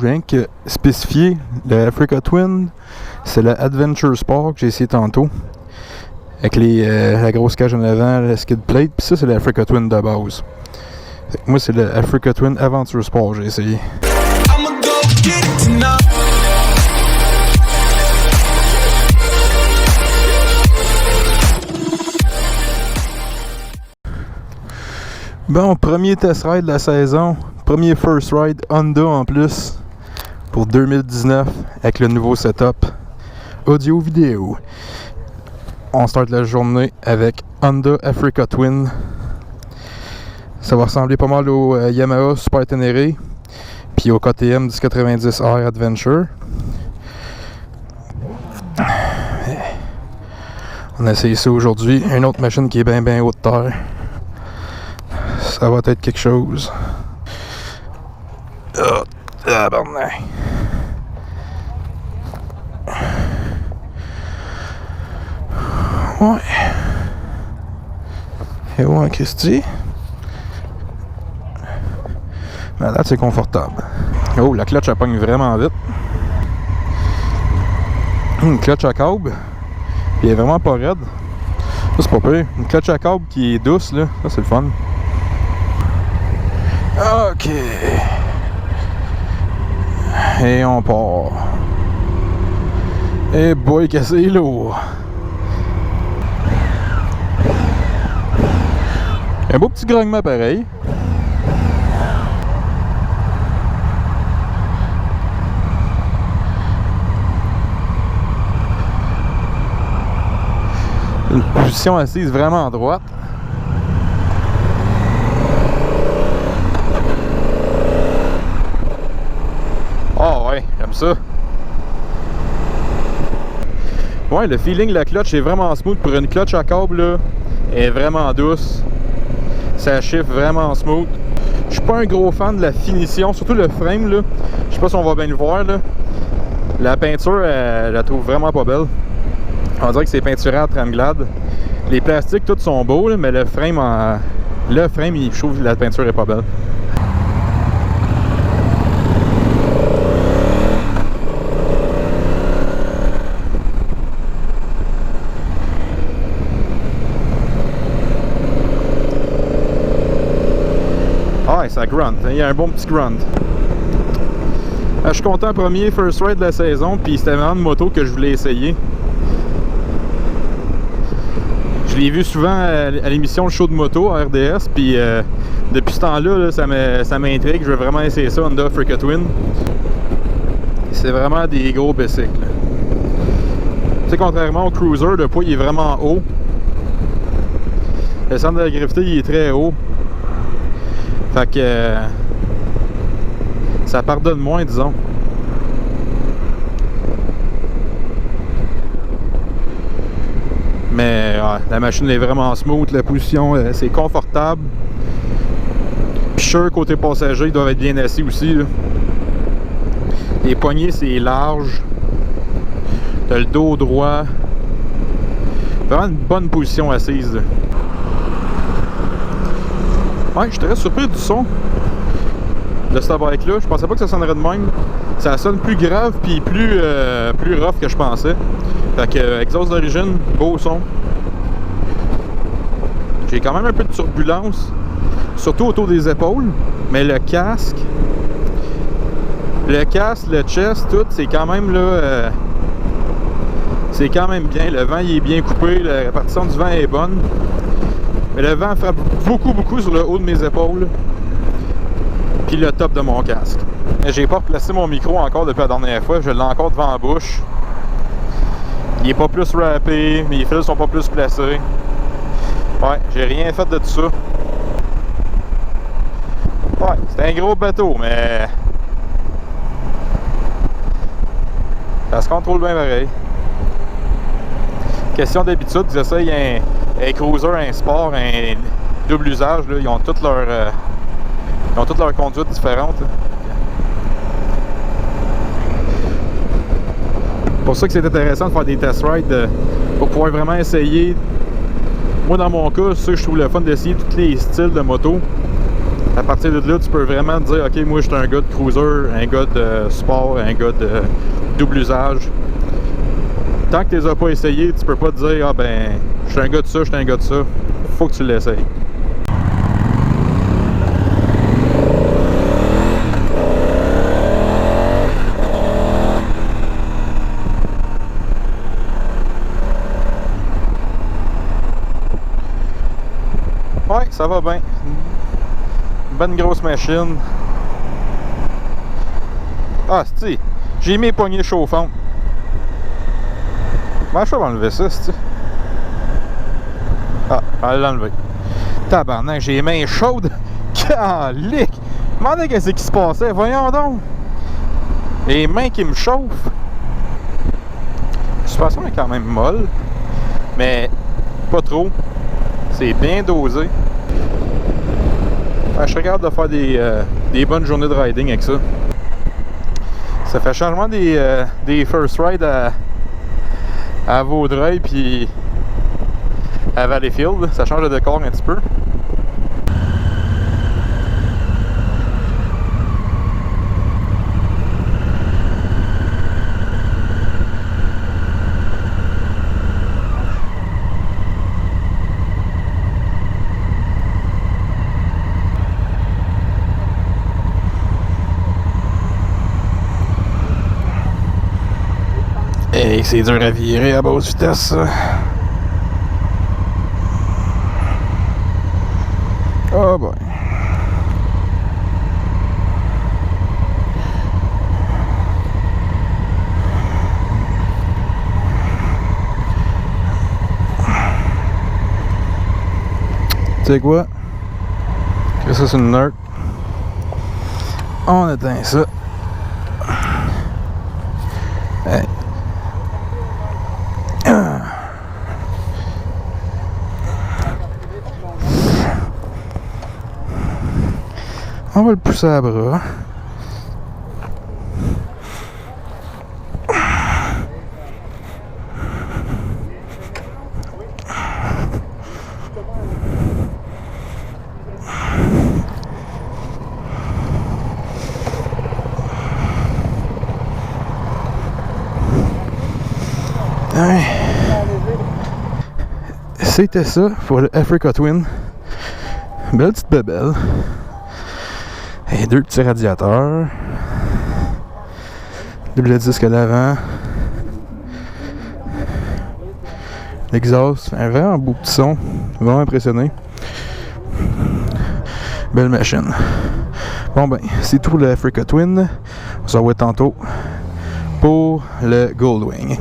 Je viens que spécifier le Africa Twin, c'est le Adventure Sport que j'ai essayé tantôt. Avec la grosse cage en avant, la skid plate, puis ça c'est le Africa Twin de base. Fait que moi c'est le Africa Twin Adventure Sport que j'ai essayé. Bon, premier test ride de la saison, premier first ride Honda en plus pour 2019 avec le nouveau setup audio-vidéo. On start la journée avec Honda Africa Twin. Ça va ressembler pas mal au Yamaha Super Ténéré puis au KTM 1090R Adventure. On a essayé ça aujourd'hui, une autre machine qui est bien haute de terre. Ça va être quelque chose. Oh, tabarnak. Ouais. Et ouais, Christy. Mais là, c'est confortable. Oh, la clutch, elle pogne vraiment vite. Une clutch à câble. Puis elle est vraiment pas raide. Ça, c'est pas pire. Une clutch à câble qui est douce, là. Ça, c'est le fun. Ok. Et on part. Et boy, que c'est lourd. Un beau petit grognement pareil. Une position assise vraiment à droite. Oh ouais, j'aime ça. Ouais, le feeling de la clutch est vraiment smooth. Pour une clutch à câble, là, elle est vraiment douce. Ça chiffre vraiment smooth. Je suis pas un gros fan de la finition, surtout le frame, là. Je sais pas si on va bien le voir, là. La peinture, je la trouve vraiment pas belle. On dirait que c'est peinturé à tremglade. Les plastiques, tous sont beaux, là, mais le frame, je trouve que la peinture est pas belle. Ah, ça grunt. Il y a un bon petit grunt. Je suis content, premier first ride de la saison, puis c'était vraiment une moto que je voulais essayer. Je l'ai vu souvent à l'émission Le Show de moto à RDS, puis depuis ce temps-là, ça m'intrigue. Je veux vraiment essayer ça, Honda Africa Twin. C'est vraiment des gros bicycles. Tu sais, contrairement au Cruiser, le poids il est vraiment haut. Le centre de la gravité il est très haut. Fait que ça pardonne moins, disons. Mais ouais, la machine est vraiment smooth, la position c'est confortable. Puis sûr, côté passager, ils doivent être bien assis aussi, là. Les poignées c'est large. T'as le dos droit. Vraiment une bonne position assise, là. Ouais, je suis très surpris du son de cette bike là. Je pensais pas que ça sonnerait de même. Ça sonne plus grave puis plus rough que je pensais. Fait que exhaust d'origine, beau son. J'ai quand même un peu de turbulence, surtout autour des épaules, mais le casque, le chest, tout, c'est quand même là, c'est quand même bien. Le vent il est bien coupé, la répartition du vent est bonne. Mais le vent frappe beaucoup sur le haut de mes épaules. Puis le top de mon casque. J'ai pas replacé mon micro encore depuis la dernière fois. Je l'ai encore devant la bouche. Il est pas plus wrappé. Mes fils sont pas plus placés. Ouais, j'ai rien fait de tout ça. Ouais, c'est un gros bateau, mais ça se contrôle bien pareil. Question d'habitude, ils essayent un cruiser, un sport, un double usage, là, ils ont toutes leurs conduites différentes. Là. C'est pour ça que c'est intéressant de faire des test rides pour pouvoir vraiment essayer. Moi dans mon cas, c'est ça que je trouve le fun d'essayer tous les styles de moto. À partir de là, tu peux vraiment te dire, ok, moi je suis un gars de cruiser, un gars de sport, un gars de double usage. Tant que tu les as pas essayés, tu peux pas te dire, ah ben, je suis un gars de ça, je suis un gars de ça. Faut que tu l'essayes. Ouais, ça va bien. Une bonne grosse machine. Ah, c'est-tu, j'ai mis les poignées chauffantes. Ben, je vais enlever ça, c'est-tu. Ah, elle l'a enlevé. Tabarnak, j'ai les mains chaudes. Calique! Demandez qu'est-ce qui se passait. Voyons donc. Les mains qui me chauffent. La suspension est quand même molle. Mais pas trop. C'est bien dosé. Ben, je regarde de faire des bonnes journées de riding avec ça. Ça fait changement des first rides à Vaudreuil puis à Valleyfield. Ça change de décor un petit peu. Hey, c'est dur à virer à basse vitesse, ça. Oh boy. Tu sais quoi? Que ça, c'est une nerd. On éteint ça. Hey. On va le pousser à bras. Ouais. C'était ça pour le Africa Twin. Belle petite bébelle. Et deux petits radiateurs. Double disque à l'avant. L'exhaust, un vraiment beau petit son. Vraiment impressionné. Belle machine. Bon ben, c'est tout le Africa Twin. On se revoit tantôt pour le Goldwing.